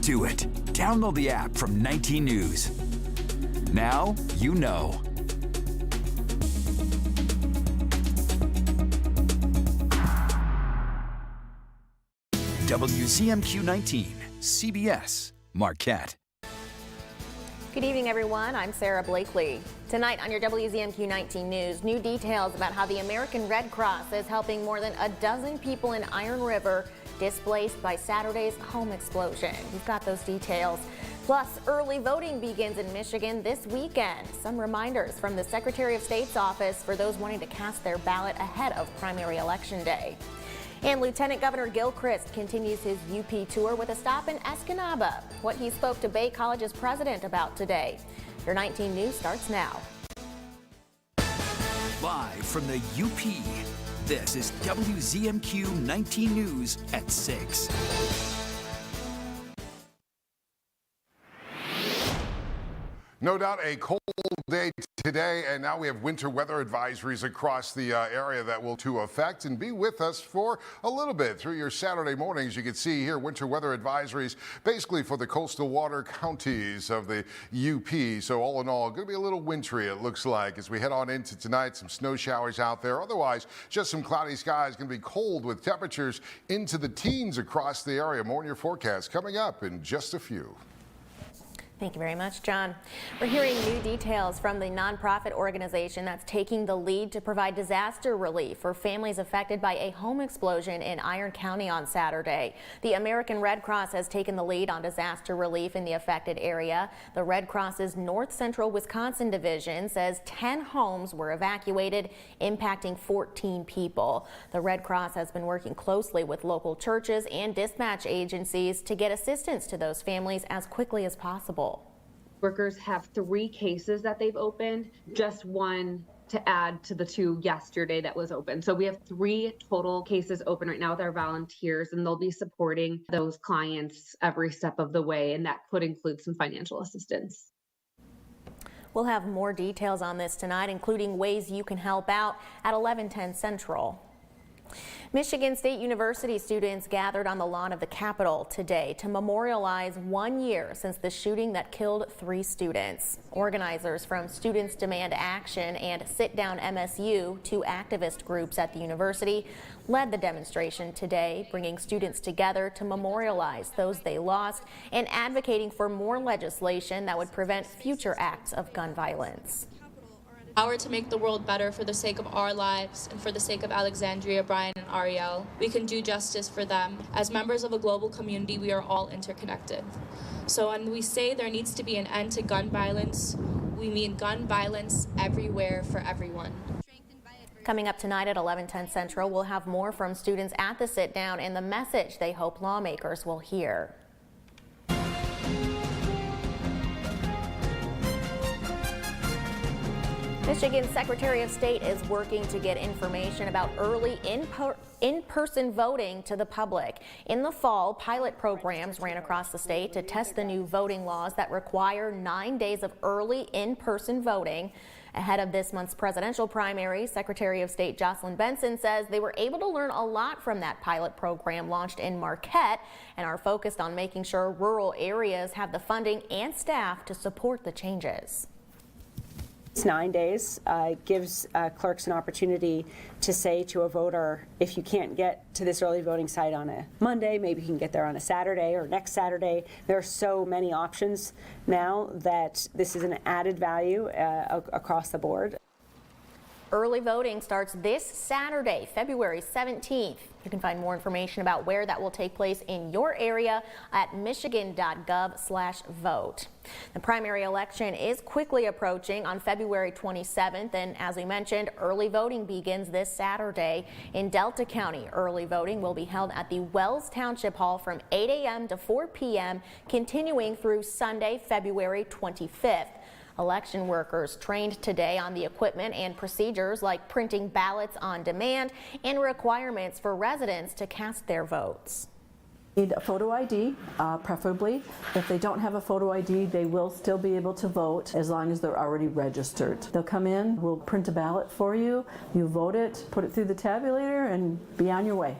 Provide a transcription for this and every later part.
do it. Download the app from 19 News. Now you know. WZMQ 19, CBS, Marquette. Good evening, everyone. I'm Sarah Blakely. Tonight on your WZMQ 19 News, new details about how the American Red Cross is helping more than a dozen people in Iron River displaced by Saturday's home explosion. We've got those details. Plus, early voting begins in Michigan this weekend. Some reminders from the Secretary of State's office for those wanting to cast their ballot ahead of primary election day. And Lieutenant Governor Gilchrist continues his UP tour with a stop in Escanaba. What he spoke to Bay College's president about today. Your 19 News starts now. Live from the UP, this is WZMQ 19 News at 6. No doubt a cold day today, and now we have winter weather advisories across the area that will to affect and be with us for a little bit through your Saturday mornings. You can see here winter weather advisories basically for the coastal water counties of the UP. So all in all, going to be a little wintry, it looks like, as we head on into tonight. Some snow showers out there. Otherwise, just some cloudy skies. Going to be cold with temperatures into the teens across the area. More in your forecast coming up in just a few. Thank you very much, John. We're hearing new details from the nonprofit organization that's taking the lead to provide disaster relief for families affected by a home explosion in Iron County on Saturday. The American Red Cross has taken the lead on disaster relief in the affected area. The Red Cross's North Central Wisconsin division says 10 homes were evacuated, impacting 14 people. The Red Cross has been working closely with local churches and dispatch agencies to get assistance to those families as quickly as possible. Workers have 3 cases that they've opened, just one to add to the 2 yesterday that was open. So we have 3 total cases open right now with our volunteers, and they'll be supporting those clients every step of the way, and that could include some financial assistance. We'll have more details on this tonight, including ways you can help out at 11:10 Central. Michigan State University students gathered on the lawn of the Capitol today to memorialize 1 year since the shooting that killed 3 students. Organizers from Students Demand Action and Sit Down MSU, 2 activist groups at the university, led the demonstration today, bringing students together to memorialize those they lost and advocating for more legislation that would prevent future acts of gun violence. Power to make the world better for the sake of our lives and for the sake of Alexandria, Brian, and Ariel. We can do justice for them. As members of a global community, we are all interconnected. So when we say there needs to be an end to gun violence, we mean gun violence everywhere for everyone. Coming up tonight at 11:10 Central, we'll have more from students at the sit down and the message they hope lawmakers will hear. Michigan's Secretary of State is working to get information about early in-person voting to the public. In the fall, pilot programs ran across the state to test the new voting laws that require 9 days of early in-person voting. Ahead of this month's presidential primary, Secretary of State Jocelyn Benson says they were able to learn a lot from that pilot program launched in Marquette and are focused on making sure rural areas have the funding and staff to support the changes. It's 9 days, gives clerks an opportunity to say to a voter, if you can't get to this early voting site on a Monday, maybe you can get there on a Saturday or next Saturday. There are so many options now that this is an added value across the board. Early voting starts this Saturday, February 17th. You can find more information about where that will take place in your area at michigan.gov/vote. The primary election is quickly approaching on February 27th, and as we mentioned, early voting begins this Saturday. In Delta County, early voting will be held at the Wells Township Hall from 8 a.m. to 4 p.m., continuing through Sunday, February 25th. Election workers trained today on the equipment and procedures like printing ballots on demand and requirements for residents to cast their votes. Need a photo ID, preferably. If they don't have a photo ID, they will still be able to vote as long as they're already registered. They'll come in, we'll print a ballot for you, you vote it, put it through the tabulator, and be on your way.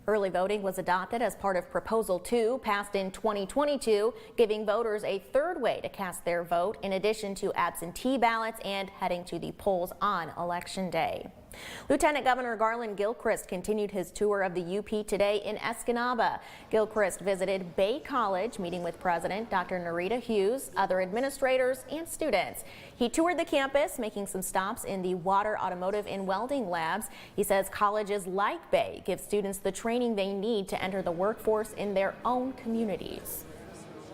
Early voting was adopted as part of Proposal 2, passed in 2022, giving voters a third way to cast their vote in addition to absentee ballots and heading to the polls on Election Day. Lieutenant Governor Garland Gilchrist continued his tour of the UP today in Escanaba. Gilchrist visited Bay College, meeting with President Dr. Narita Hughes, other administrators, and students. He toured the campus, making some stops in the water, automotive, and welding labs. He says colleges like Bay give students the training they need to enter the workforce in their own communities.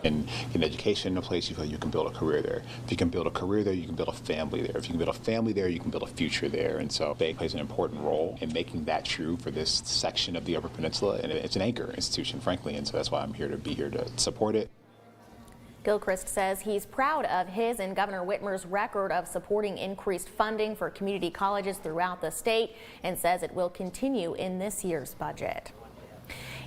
And in education, a place you feel you can build a career there. If you can build a career there, you can build a family there. If you can build a family there, you can build a future there. And so Bay plays an important role in making that true for this section of the Upper Peninsula. And it's an anchor institution, frankly. And so that's why I'm here to support it. Gilchrist says he's proud of his and Governor Whitmer's record of supporting increased funding for community colleges throughout the state and says it will continue in this year's budget.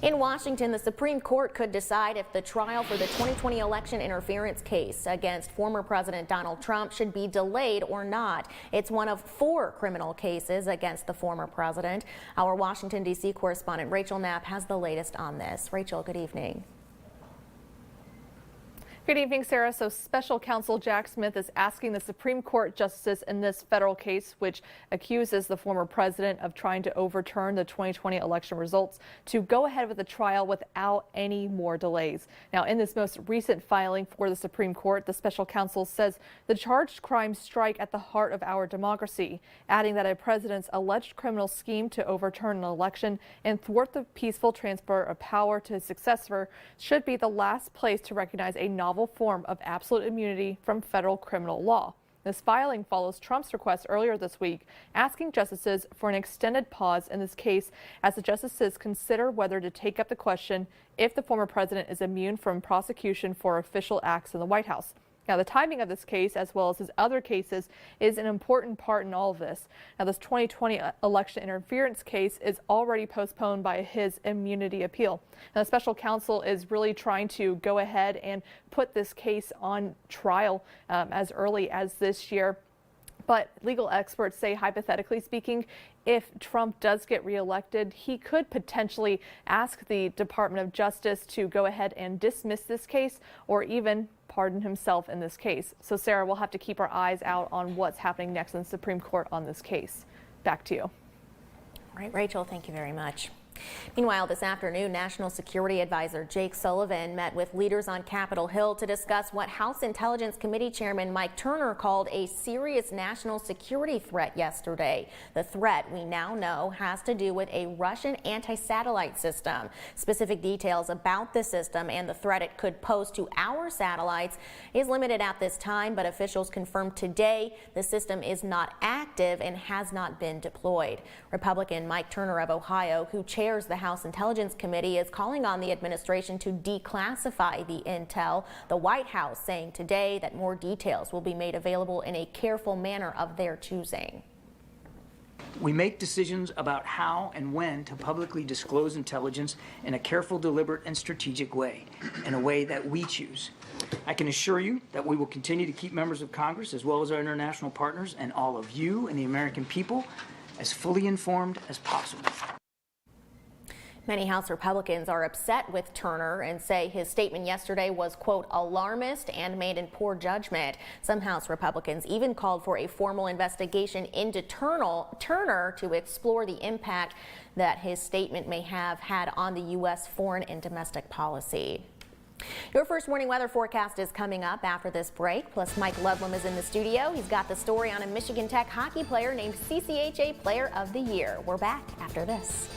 In Washington, the Supreme Court could decide if the trial for the 2020 election interference case against former President Donald Trump should be delayed or not. It's one of 4 criminal cases against the former president. Our Washington, D.C. correspondent Rachel Knapp has the latest on this. Rachel, good evening. Good evening, Sarah. So special counsel Jack Smith is asking the Supreme Court justices in this federal case, which accuses the former president of trying to overturn the 2020 election results, to go ahead with the trial without any more delays. Now, in this most recent filing for the Supreme Court, the special counsel says the charged crimes strike at the heart of our democracy, adding that a president's alleged criminal scheme to overturn an election and thwart the peaceful transfer of power to his successor should be the last place to recognize a novel form of absolute immunity from federal criminal law. This filing follows Trump's request earlier this week, asking justices for an extended pause in this case as the justices consider whether to take up the question if the former president is immune from prosecution for official acts in the White House. Now, the timing of this case, as well as his other cases, is an important part in all of this. Now, this 2020 election interference case is already postponed by his immunity appeal. Now, the special counsel is really trying to go ahead and put this case on trial as early as this year. But legal experts say, hypothetically speaking, if Trump does get reelected, he could potentially ask the Department of Justice to go ahead and dismiss this case or even pardon himself in this case. So, Sarah, we'll have to keep our eyes out on what's happening next in the Supreme Court on this case. Back to you. All right, Rachel, thank you very much. Meanwhile, this afternoon, National Security Advisor Jake Sullivan met with leaders on Capitol Hill to discuss what House Intelligence Committee Chairman Mike Turner called a serious national security threat yesterday. The threat, we now know, has to do with a Russian anti-satellite system. Specific details about the system and the threat it could pose to our satellites is limited at this time, but officials confirmed today the system is not active and has not been deployed. Republican Mike Turner of Ohio, who chairs the House Intelligence Committee, is calling on the administration to declassify the intel. The White House saying today that more details will be made available in a careful manner of their choosing. We make decisions about how and when to publicly disclose intelligence in a careful, deliberate, and strategic way, in a way that we choose. I can assure you that we will continue to keep members of Congress, as well as our international partners, and all of you and the American people, as fully informed as possible. Many House Republicans are upset with Turner and say his statement yesterday was, quote, alarmist and made in poor judgment. Some House Republicans even called for a formal investigation into Turner to explore the impact that his statement may have had on the U.S. foreign and domestic policy. Your first morning weather forecast is coming up after this break. Plus, Mike Ludlam is in the studio. He's got the story on a Michigan Tech hockey player named CCHA Player of the Year. We're back after this.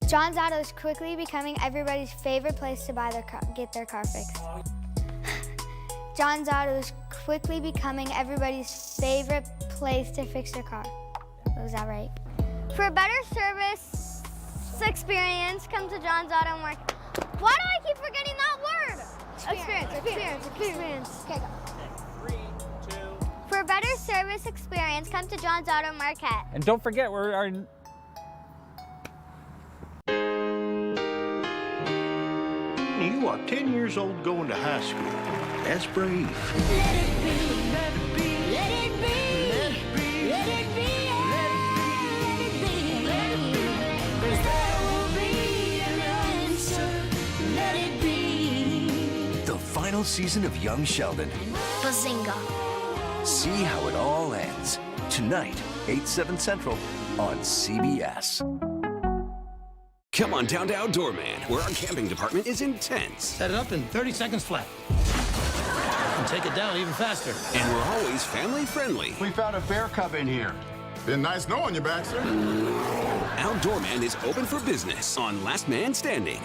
John's Auto is quickly becoming everybody's favorite place to get their car fixed. John's Auto is quickly becoming everybody's favorite place to fix their car. Was that right? For a better service experience, come to John's Auto Market. Why do I keep forgetting that word? Experience. Okay, go. 3, 2. For a better service experience, come to John's Auto Market. And don't forget, You are 10 years old going to high school. That's brave. Let it be, let it be, let it be, let it be, let it be. final season of Young Sheldon. Bazinga. See how it all ends. Tonight, 8/7 Central on CBS. Come on down to Outdoor Man, where our camping department is intense. Set it up in 30 seconds flat. And take it down even faster. And we're always family friendly. We found a bear cub in here. Been nice knowing you, Baxter. Outdoor Man is open for business on Last Man Standing.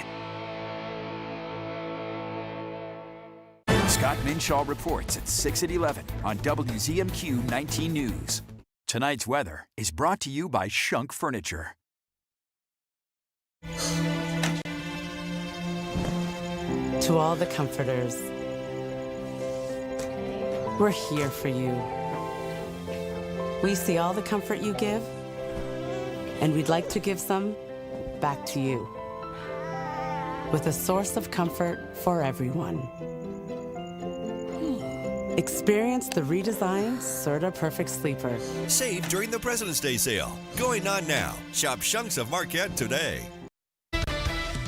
Scott Minshaw reports at 6 at 11 on WZMQ 19 News. Tonight's weather is brought to you by Shunk Furniture. To all the comforters, we're here for you. We see all the comfort you give, and we'd like to give some back to you with a source of comfort for everyone. Experience the redesigned Serta Perfect Sleeper. Save during the President's Day sale. Going on now. Shop Shunks of Marquette today.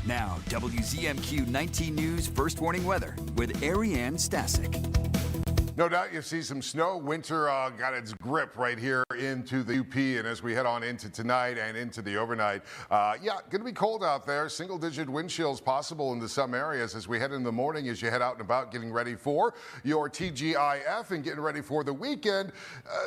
Now, WZMQ 19 News First Warning Weather with Ariane Stasic. No doubt you see some snow. Winter got its grip right here into the UP, and as we head on into tonight and into the overnight, going to be cold out there. Single-digit wind chills possible into some areas as we head in the morning, as you head out and about getting ready for your TGIF and getting ready for the weekend.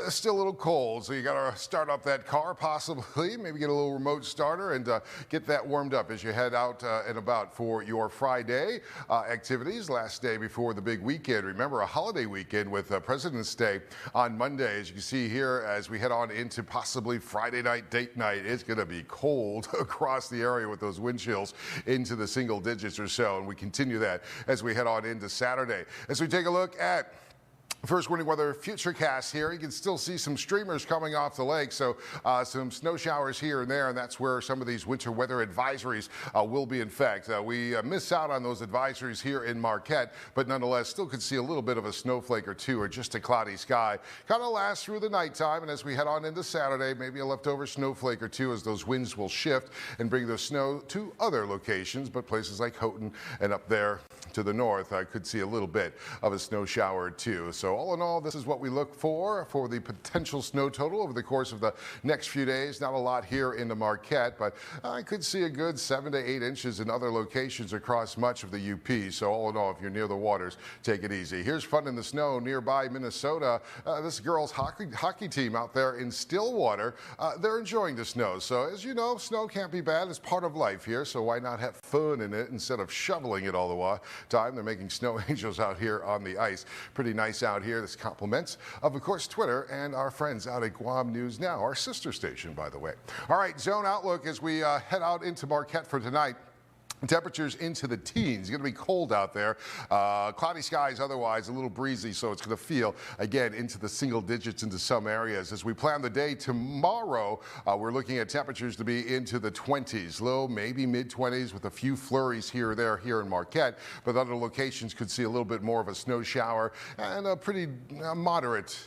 Still a little cold, so you got to start up that car possibly, maybe get a little remote starter and get that warmed up as you head out and about for your Friday activities. Last day before the big weekend. Remember, a holiday weekend with President's Day on Monday. As you can see here, as we head on into possibly Friday night, date night, it's going to be cold across the area with those wind chills into the single digits or so. And we continue that as we head on into Saturday. As we take a look at First Warning Weather Futurecast here. You can still see some streamers coming off the lake, so some snow showers here and there, and that's where some of these winter weather advisories will be in effect. We miss out on those advisories here in Marquette, but nonetheless still could see a little bit of a snowflake or two or just a cloudy sky. Kind of lasts through the nighttime, and as we head on into Saturday, maybe a leftover snowflake or two as those winds will shift and bring the snow to other locations, but places like Houghton and up there to the north, I could see a little bit of a snow shower or two. So all in all, this is what we look for the potential snow total over the course of the next few days. Not a lot here in the Marquette, but I could see a good 7 to 8 inches in other locations across much of the UP. So all in all, if you're near the waters, take it easy. Here's fun in the snow nearby Minnesota. This girls hockey team out there in Stillwater, they're enjoying the snow. So as you know, snow can't be bad. It's part of life here. So why not have fun in it instead of shoveling it all the time? They're making snow angels out here on the ice. Pretty nice out here. This compliments of course, Twitter and our friends out at Guam News Now, our sister station, by the way. All right, zone outlook as we head out into Marquette for tonight. Temperatures into the teens. It's going to be cold out there. Cloudy skies otherwise, a little breezy, so it's going to feel, again, into the single digits into some areas. As we plan the day tomorrow, we're looking at temperatures to be into the 20s, low, maybe mid-20s with a few flurries here or there here in Marquette, but other locations could see a little bit more of a snow shower and a pretty moderate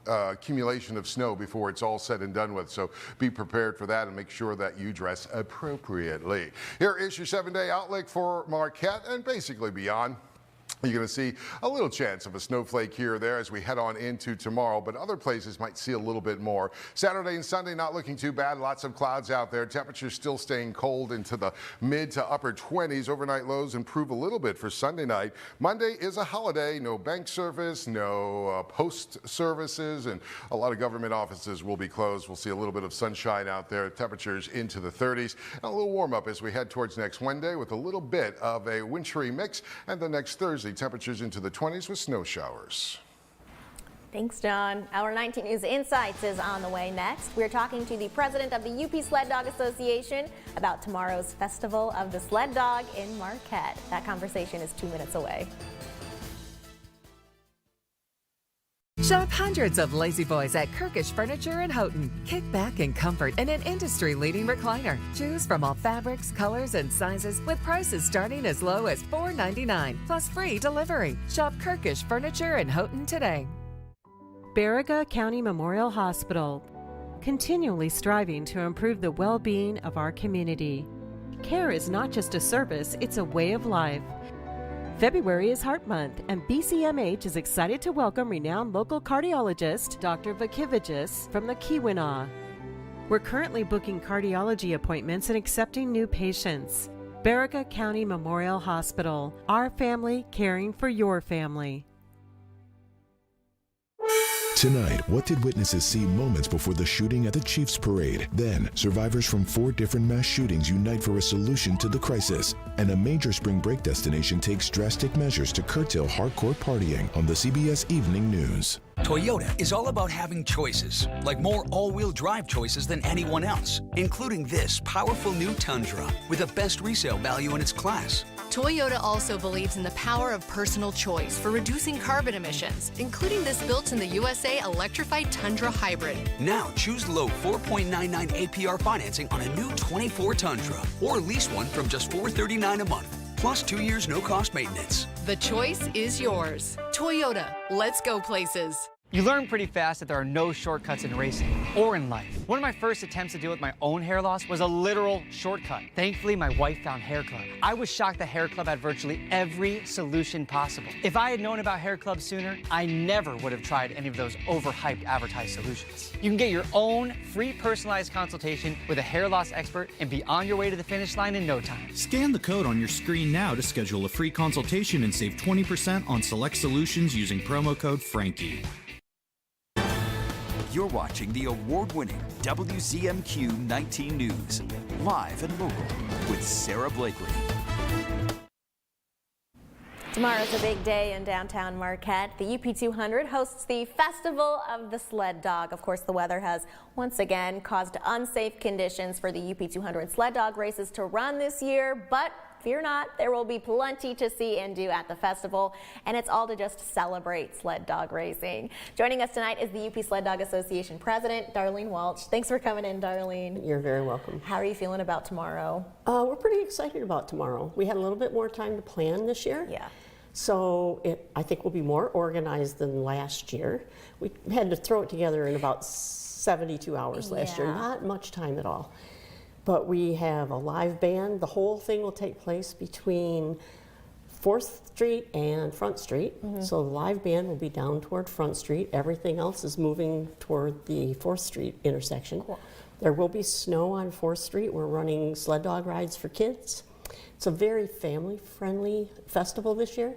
accumulation of snow before it's all said and done with. So be prepared for that and make sure that you dress appropriately. Here is your 7-day outlook for Marquette and basically beyond. You're going to see a little chance of a snowflake here or there as we head on into tomorrow, but other places might see a little bit more. Saturday and Sunday not looking too bad. Lots of clouds out there. Temperatures still staying cold into the mid to upper 20s. Overnight lows improve a little bit for Sunday night. Monday is a holiday. No bank service, no post services, and a lot of government offices will be closed. We'll see a little bit of sunshine out there. Temperatures into the 30s and a little warm up as we head towards next Wednesday with a little bit of a wintry mix, and the next Thursday temperatures into the 20s with snow showers. Thanks, John. Our 19 News Insights is on the way next. We're talking to the president of the UP Sled Dog Association about tomorrow's Festival of the Sled Dog in Marquette. That conversation is 2 minutes away. Shop hundreds of Lazy Boys at Kirkish Furniture in Houghton. Kick back in comfort in an industry-leading recliner. Choose from all fabrics, colors, and sizes with prices starting as low as $4.99 plus free delivery. Shop Kirkish Furniture in Houghton today. Baraga County Memorial Hospital, continually striving to improve the well-being of our community. Care is not just a service, it's a way of life. February is Heart Month, and BCMH is excited to welcome renowned local cardiologist Dr. Vakivagis from the Keweenaw. We're currently booking cardiology appointments and accepting new patients. Baraga County Memorial Hospital, our family caring for your family. Tonight, what did witnesses see moments before the shooting at the Chiefs Parade? Then, survivors from 4 different mass shootings unite for a solution to the crisis. And a major spring break destination takes drastic measures to curtail hardcore partying on the CBS Evening News. Toyota is all about having choices, like more all-wheel drive choices than anyone else, including this powerful new Tundra with the best resale value in its class. Toyota also believes in the power of personal choice for reducing carbon emissions, including this built-in-the-USA electrified Tundra Hybrid. Now choose low 4.99 APR financing on a new 24 Tundra, or lease one from just $439 a month, plus 2 years no-cost maintenance. The choice is yours. Toyota, let's go places. You learn pretty fast that there are no shortcuts in racing or in life. One of my first attempts to deal with my own hair loss was a literal shortcut. Thankfully, my wife found Hair Club. I was shocked the Hair Club had virtually every solution possible. If I had known about Hair Club sooner, I never would have tried any of those overhyped advertised solutions. You can get your own free personalized consultation with a hair loss expert and be on your way to the finish line in no time. Scan the code on your screen now to schedule a free consultation and save 20% on select solutions using promo code Frankie. You're watching the award-winning WZMQ 19 News, live and local with Sarah Blakely. Tomorrow's a big day in downtown Marquette. The UP 200 hosts the Festival of the Sled Dog. Of course, the weather has once again caused unsafe conditions for the UP 200 sled dog races to run this year, but fear not, there will be plenty to see and do at the festival, and it's all to just celebrate sled dog racing. Joining us tonight is the UP Sled Dog Association President, Darlene Walsh. Thanks for coming in, Darlene. You're very welcome. How are you feeling about tomorrow? We're pretty excited about tomorrow. We had a little bit more time to plan this year. Yeah. So I think we'll be more organized than last year. We had to throw it together in about 72 hours last year, not much time at all. But we have a live band. The whole thing will take place between 4th Street and Front Street. So the live band will be down toward Front Street. Everything else is moving toward the 4th Street intersection. Cool. There will be snow on 4th Street. We're running sled dog rides for kids. It's a very family-friendly festival this year.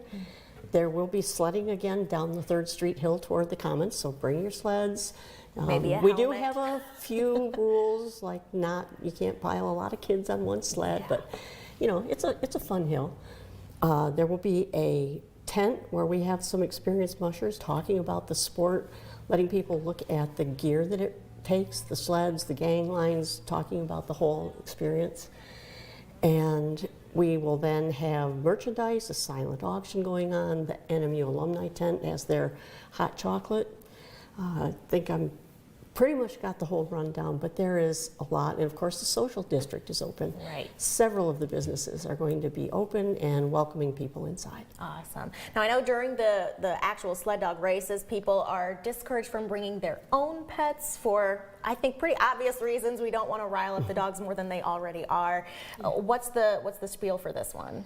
There will be sledding again down the 3rd Street hill toward the Commons, so bring your sleds. Maybe a we helmet. do have a few rules, like you can't pile a lot of kids on one sled, but you know, it's a fun hill. There will be a tent where we have some experienced mushers talking about the sport, letting people look at the gear that it takes, the sleds, the gang lines, talking about the whole experience. And we will then have merchandise, a silent auction going on. The NMU alumni tent has their hot chocolate. I think I'm pretty much got the whole rundown, but there is a lot. And of course, the social district is open. Right. Several of the businesses are going to be open and welcoming people inside. Awesome. Now, I know during the actual sled dog races, people are discouraged from bringing their own pets for, I think, pretty obvious reasons. We don't want to rile up the dogs more than they already are. What's the spiel for this one?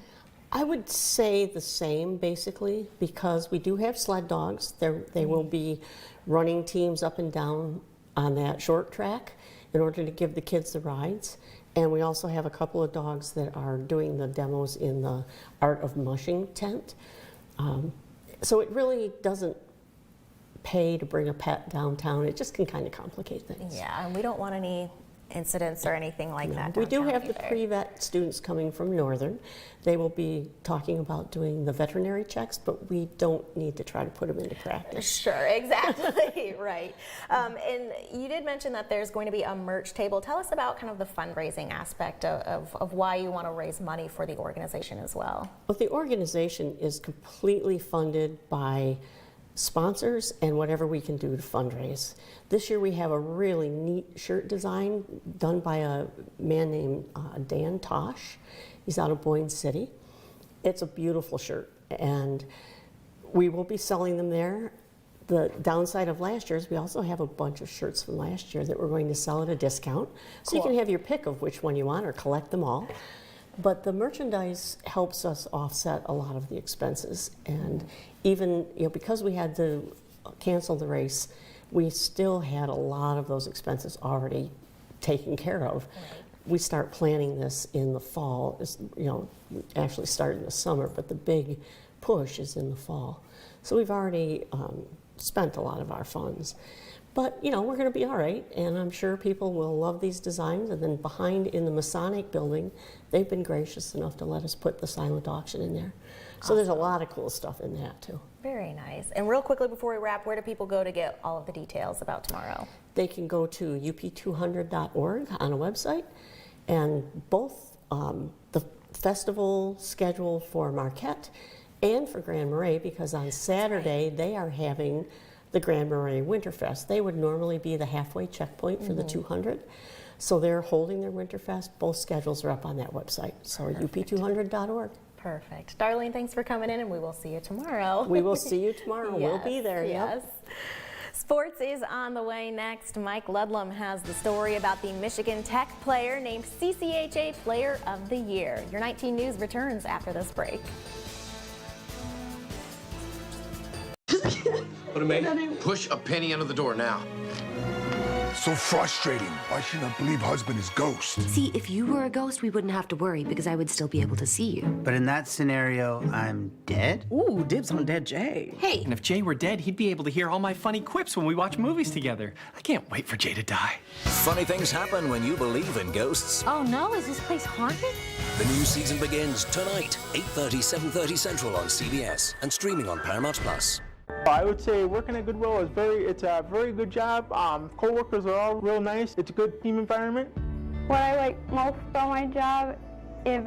I would say the same, basically, because we do have sled dogs. They will be running teams up and down on that short track in order to give the kids the rides. And we also have a couple of dogs that are doing the demos in the Art of Mushing tent. So it really doesn't pay to bring a pet downtown. It just can kind of complicate things. Yeah, and we don't want any incidents or anything like that. We do have the either. pre-vet students coming from Northern. They will be talking about doing the veterinary checks, but we don't need to try to put them into practice. Sure, exactly, right. And you did mention that there's going to be a merch table. Tell us about kind of the fundraising aspect of why you want to raise money for the organization as well. Well, the organization is completely funded by sponsors and whatever we can do to fundraise. This year we have a really neat shirt design done by a man named Dan Tosh. He's out of Boyne City. It's a beautiful shirt and we will be selling them there. The downside of last year is we also have a bunch of shirts from last year that we're going to sell at a discount. So you can have your pick of which one you want or collect them all. But the merchandise helps us offset a lot of the expenses. And even, because we had to cancel the race, we still had a lot of those expenses already taken care of. We start planning this in the fall, actually started in the summer, but the big push is in the fall. So we've already spent a lot of our funds. But, we're going to be all right, and I'm sure people will love these designs. And then behind in the Masonic building, they've been gracious enough to let us put the silent auction in there. So there's a lot of cool stuff in that, too. Very nice. And real quickly before we wrap, where do people go to get all of the details about tomorrow? They can go to up200.org on a website, and both the festival schedule for Marquette and for Grand Marais, because on Saturday they are having the Grand Marais Winterfest. They would normally be the halfway checkpoint for the 200. So they're holding their Winterfest. Both schedules are up on that website. So up200.org. Perfect. Darlene, thanks for coming in, and we will see you tomorrow. We will see you tomorrow. Yes, We'll be there. Yes. Yep. Sports is on the way next. Mike Ludlum has the story about the Michigan Tech player named CCHA Player of the Year. Your 19 News returns after this break. What a man. Push a penny under the door now. So frustrating. Why shouldn't I believe husband is ghost? See, if you were a ghost, we wouldn't have to worry because I would still be able to see you. But in that scenario, I'm dead? Ooh, dibs on dead Jay. Hey. And if Jay were dead, he'd be able to hear all my funny quips when we watch movies together. I can't wait for Jay to die. Funny things happen when you believe in ghosts. Oh no, is this place haunted? The new season begins tonight, 8:30, 7:30 Central on CBS and streaming on Paramount+. I would say working at Goodwill is it's a very good job. Co-workers are all real nice. It's a good team environment. What I like most about my job is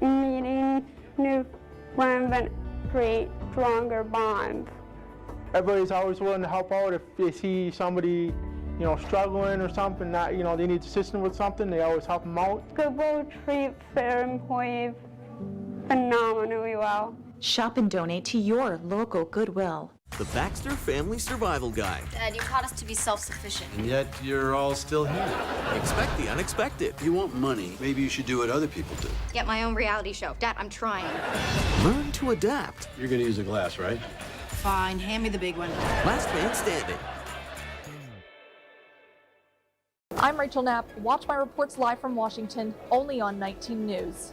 meeting new friends and create stronger bonds. Everybody's always willing to help out if they see somebody, struggling or something, they need assistance with something, they always help them out. Goodwill treats their employees phenomenally well. Shop and donate to your local Goodwill. The Baxter Family Survival Guide. Dad, you taught us to be self-sufficient. And yet you're all still here. Expect the unexpected. If you want money, maybe you should do what other people do. Get my own reality show. Dad, I'm trying. Learn to adapt. You're gonna use a glass, right? Fine, hand me the big one. Last man standing. I'm Rachel Knapp. Watch my reports live from Washington, only on 19 News.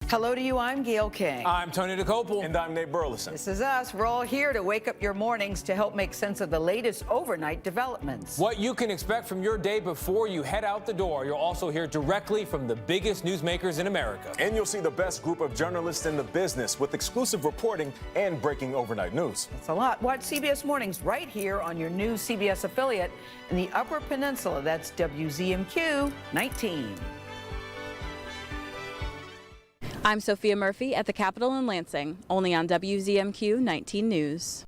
Hello to you, I'm Gail King. I'm Tony DeCopel. And I'm Nate Burleson. This is us. We're all here to wake up your mornings to help make sense of the latest overnight developments. What you can expect from your day before you head out the door. You'll also hear directly from the biggest newsmakers in America. And you'll see the best group of journalists in the business with exclusive reporting and breaking overnight news. That's a lot. Watch CBS Mornings right here on your new CBS affiliate in the Upper Peninsula. That's WZMQ 19. I'm Sophia Murphy at the Capitol in Lansing, only on WZMQ 19 News.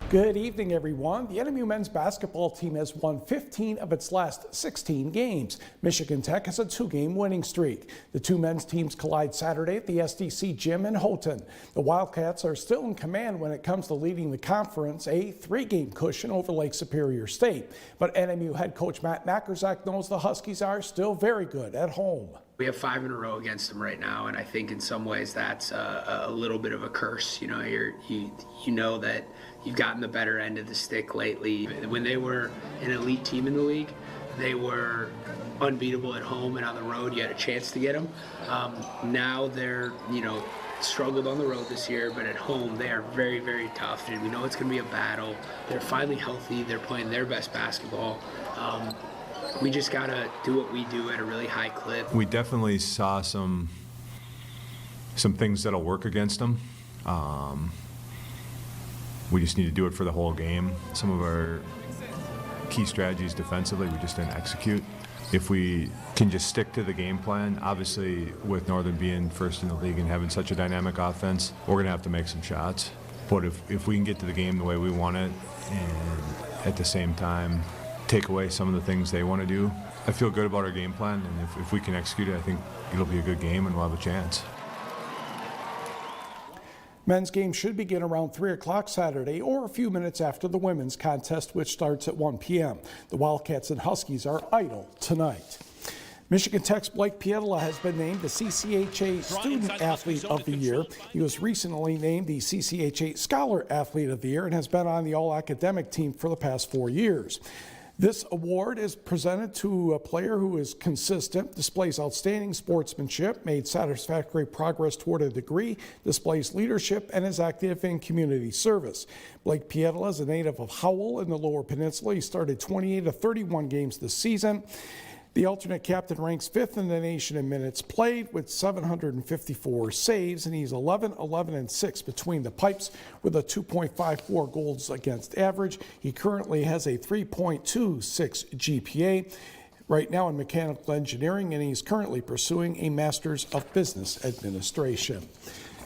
Good evening, everyone. The NMU men's basketball team has won 15 of its last 16 games. Michigan Tech has a 2-game winning streak. The two men's teams collide Saturday at the SDC Gym in Houghton. The Wildcats are still in command when it comes to leading the conference, a 3-game cushion over Lake Superior State. But NMU head coach Matt Makerzak knows the Huskies are still very good at home. We have 5 in a row against them right now, and I think in some ways that's a little bit of a curse. You know that you've gotten the better end of the stick lately. When they were an elite team in the league, they were unbeatable at home, and on the road you had a chance to get them. Now they're struggled on the road this year, but at home they are very, very tough, and we know it's going to be a battle. They're finally healthy. They're playing their best basketball. We just got to do what we do at a really high clip. We definitely saw some things that'll work against them. We just need to do it for the whole game. Some of our key strategies defensively, we just didn't execute. If we can just stick to the game plan, obviously with Northern being first in the league and having such a dynamic offense, we're going to have to make some shots. But if we can get to the game the way we want it and at the same time take away some of the things they want to do, I feel good about our game plan, and if we can execute it, I think it'll be a good game and we'll have a chance. Men's game should begin around 3 o'clock Saturday or a few minutes after the women's contest, which starts at 1 p.m. The Wildcats and Huskies are idle tonight. Michigan Tech's Blake Pietila has been named the CCHA Student Athlete of the Year. He was recently named the CCHA Scholar Athlete of the Year and has been on the all-academic team for the past 4 years. This award is presented to a player who is consistent, displays outstanding sportsmanship, made satisfactory progress toward a degree, displays leadership, and is active in community service. Blake Pietila is a native of Howell in the Lower Peninsula. He started 28 of 31 games this season. The alternate captain ranks 5th in the nation in minutes played with 754 saves, and he's 11, 11, and 6 between the pipes with a 2.54 goals against average. He currently has a 3.26 GPA right now in mechanical engineering, and he's currently pursuing a Master's of Business Administration.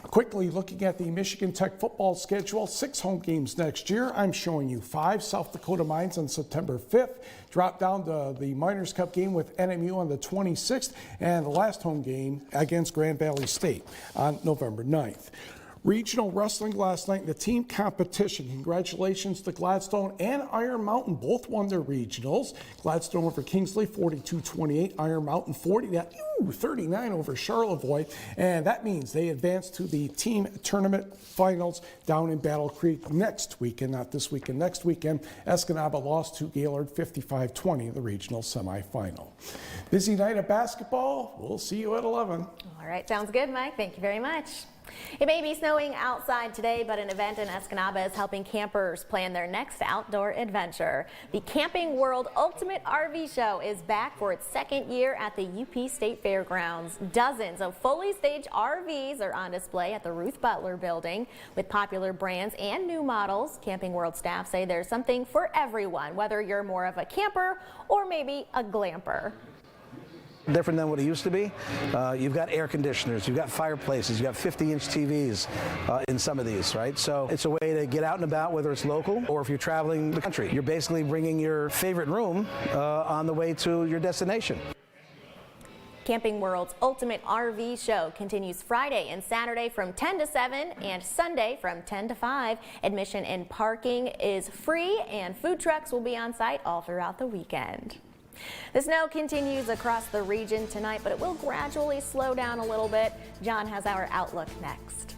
Quickly looking at the Michigan Tech football schedule, 6 home games next year. I'm showing you 5. South Dakota Mines on September 5th. Drop down to the Miners Cup game with NMU on the 26th. And the last home game against Grand Valley State on November 9th. Regional wrestling last night in the team competition. Congratulations to Gladstone and Iron Mountain. Both won their regionals. Gladstone over Kingsley, 42-28. Iron Mountain, 39 over Charlevoix. And that means they advance to the team tournament finals down in Battle Creek next weekend. Not this weekend, next weekend. Escanaba lost to Gaylord 55-20 in the regional semifinal. Busy night of basketball. We'll see you at 11. All right, sounds good, Mike. Thank you very much. It may be snowing outside today, but an event in Escanaba is helping campers plan their next outdoor adventure. The Camping World Ultimate RV Show is back for its 2nd year at the UP State Fairgrounds. Dozens of fully staged RVs are on display at the Ruth Butler Building with popular brands and new models. Camping World staff say there's something for everyone, whether you're more of a camper or maybe a glamper. Different than what it used to be. You've got air conditioners, you've got fireplaces, you've got 50-inch TVs in some of these, right? So it's a way to get out and about, whether it's local or if you're traveling the country. You're basically bringing your favorite room on the way to your destination. Camping World's Ultimate RV Show continues Friday and Saturday from 10 to 7 and Sunday from 10 to 5. Admission and parking is free, and food trucks will be on site all throughout the weekend. The snow continues across the region tonight, but it will gradually slow down a little bit. John has our outlook next.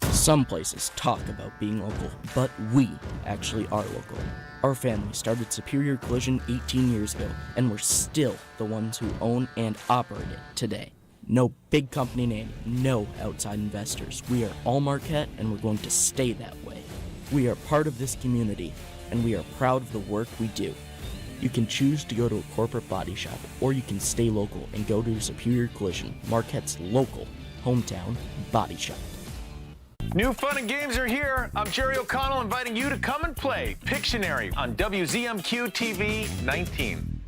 Some places talk about being local, but we actually are local. Our family started Superior Collision 18 years ago, and we're still the ones who own and operate it today. No big company name, no outside investors. We are all Marquette, and we're going to stay that way. We are part of this community, and we are proud of the work we do. You can choose to go to a corporate body shop, or you can stay local and go to Superior Collision, Marquette's local hometown body shop. New fun and games are here. I'm Jerry O'Connell inviting you to come and play Pictionary on WZMQ TV 19.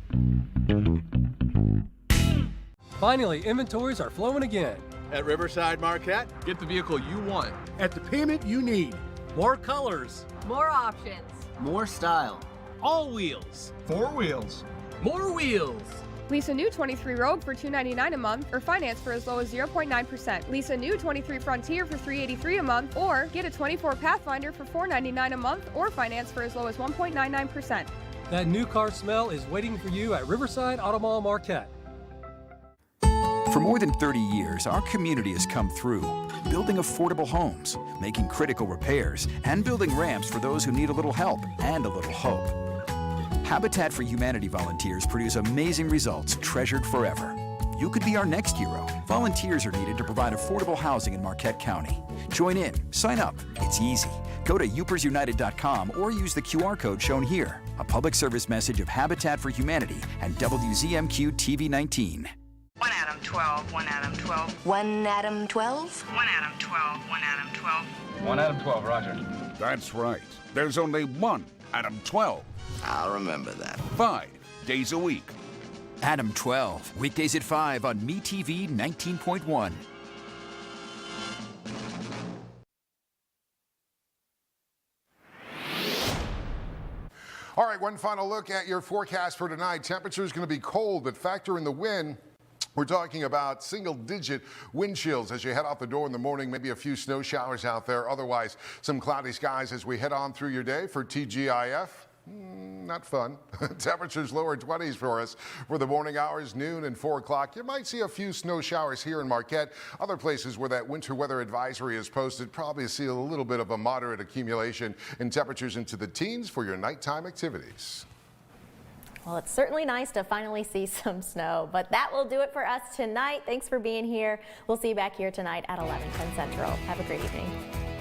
Finally, inventories are flowing again. At Riverside Marquette, get the vehicle you want. At the payment you need. More colors. More options. More style. All wheels. 4 wheels. More wheels. Lease a new 23 Rogue for $299 a month or finance for as low as 0.9%. Lease a new 23 Frontier for $383 a month or get a 24 Pathfinder for $499 a month or finance for as low as 1.99%. That new car smell is waiting for you at Riverside Auto Mall Marquette. For more than 30 years, our community has come through, building affordable homes, making critical repairs, and building ramps for those who need a little help and a little hope. Habitat for Humanity volunteers produce amazing results treasured forever. You could be our next hero. Volunteers are needed to provide affordable housing in Marquette County. Join in, sign up, it's easy. Go to upersunited.com or use the QR code shown here. A public service message of Habitat for Humanity and WZMQ TV 19. 1 Adam 12, 1 Adam 12. 1 Adam 12? 1 Adam 12, 1 Adam 12. 1 Adam 12, roger. That's right. There's only 1 Adam 12. I'll remember that. 5 days a week. Adam 12, weekdays at 5 on MeTV 19.1. All right, one final look at your forecast for tonight. Temperature is going to be cold, but factor in the wind. We're talking about single-digit wind chills as you head out the door in the morning, maybe a few snow showers out there. Otherwise, some cloudy skies as we head on through your day. For TGIF, Not fun. Temperatures lower 20s for us for the morning hours, noon and 4 o'clock. You might see a few snow showers here in Marquette. Other places where that winter weather advisory is posted probably see a little bit of a moderate accumulation in temperatures into the teens for your nighttime activities. Well, it's certainly nice to finally see some snow, but that will do it for us tonight. Thanks for being here. We'll see you back here tonight at 11:10 Central. Have a great evening.